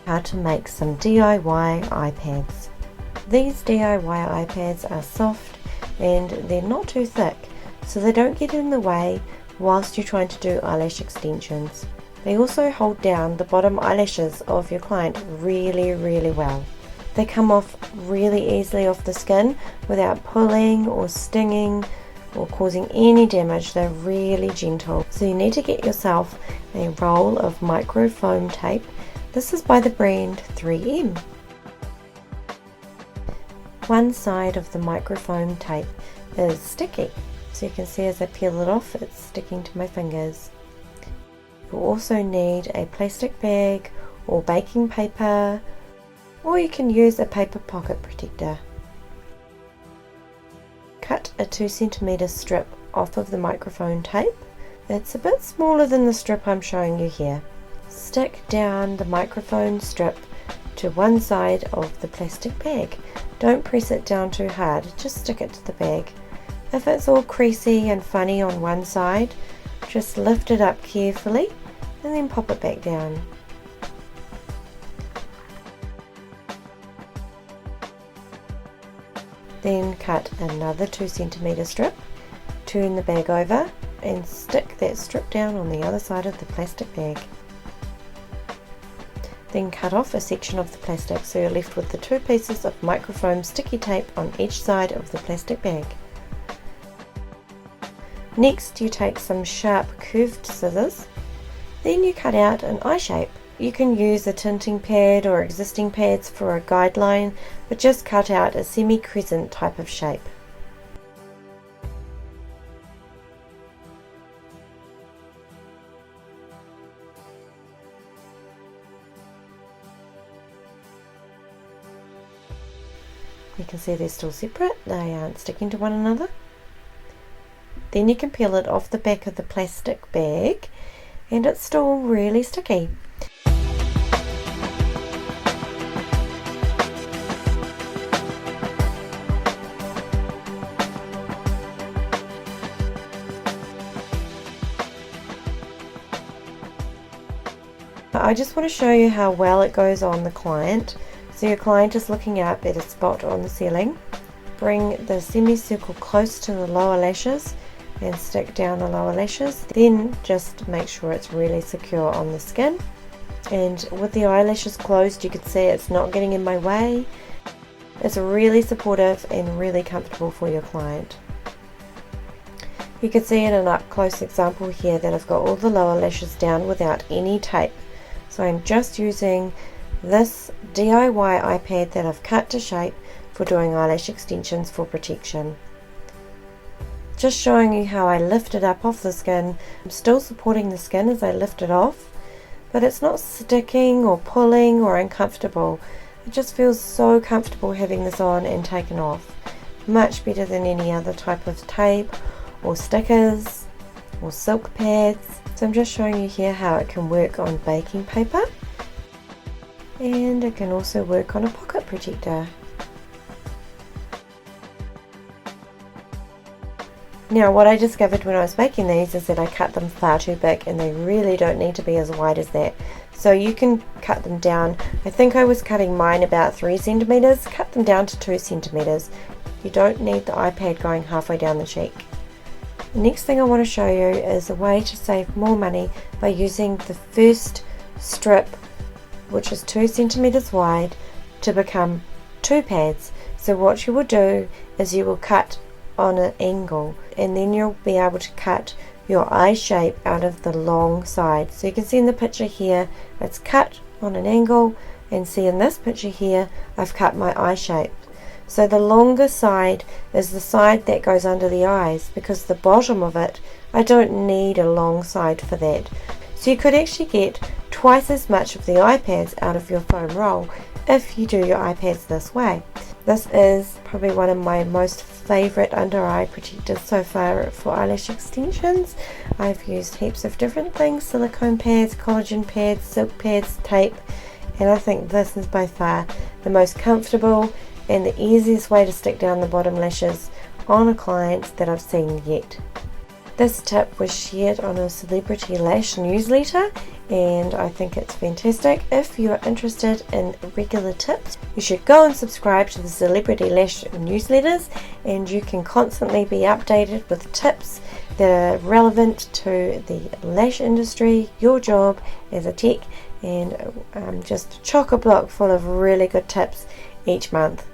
how to make some DIY eye pads. These DIY eye pads are soft and they're not too thick, so they don't get in the way whilst you're trying to do eyelash extensions. They also hold down the bottom eyelashes of your client really well. They come off really easily off the skin without pulling or stinging or causing any damage. They're really gentle. So you need to get yourself a roll of microfoam tape. This is by the brand 3M. One side of the microfoam tape is sticky, so you can see as I peel it off it's sticking to my fingers. You'll also need a plastic bag or baking paper, or you can use a paper pocket protector. Cut a 2 cm strip off of the microfoam tape. It's a bit smaller than the strip I'm showing you here. Stick down the microfoam strip to one side of the plastic bag. Don't press it down too hard, just stick it to the bag. If it's all creasy and funny on one side, just lift it up carefully and then pop it back down. Then cut another 2 cm strip, turn the bag over and stick that strip down on the other side of the plastic bag. Then cut off a section of the plastic so you're left with the 2 pieces of microfoam sticky tape on each side of the plastic bag. Next you take some sharp curved scissors, then you cut out an eye shape. You can use a tinting pad or existing pads for a guideline, but just cut out a semi-crescent type of shape. You can see they're still separate, they aren't sticking to one another. Then you can peel it off the back of the plastic bag and it's still really sticky. I just want to show you how well it goes on the client. So your client is looking up at a spot on the ceiling. Bring the semicircle close to the lower lashes and stick down the lower lashes. Then just make sure it's really secure on the skin. And with the eyelashes closed, you can see it's not getting in my way. It's really supportive and really comfortable for your client. You can see in an up close example here that I've got all the lower lashes down without any tape. So I'm just using this DIY eye pad that I've cut to shape for doing eyelash extensions for protection. Just showing you how I lift it up off the skin. I'm still supporting the skin as I lift it off, but it's not sticking or pulling or uncomfortable. It just feels so comfortable having this on and taken off. Much better than any other type of tape or stickers or silk pads. So I'm just showing you here how it can work on baking paper, and it can also work on a pocket protector. Now what I discovered when I was making these is that I cut them far too big and they really don't need to be as wide as that. So you can cut them down. I think I was cutting mine about 3 centimeters. Cut them down to 2 centimeters. You don't need the iPad going halfway down the cheek. The next thing I want to show you is a way to save more money by using the first strip, which is 2 centimeters wide, to become 2 pads. So what you will do is you will cut on an angle, and then you'll be able to cut your eye shape out of the long side. So you can see in the picture here it's cut on an angle, and see in this picture here I've cut my eye shape. So the longer side is the side that goes under the eyes, because the bottom of it, I don't need a long side for that. So you could actually get twice as much of the eye pads out of your foam roll if you do your eye pads this way. This is probably one of my most favourite under eye protectors so far for eyelash extensions. I've used heaps of different things, silicone pads, collagen pads, silk pads, tape, and I think this is by far the most comfortable and the easiest way to stick down the bottom lashes on a client that I've seen yet. This tip was shared on a Celebrity Lash newsletter, and I think it's fantastic. If you're interested in regular tips, you should go and subscribe to the Celebrity Lash newsletters, and you can constantly be updated with tips that are relevant to the lash industry, your job as a tech, and just chock-a-block full of really good tips each month.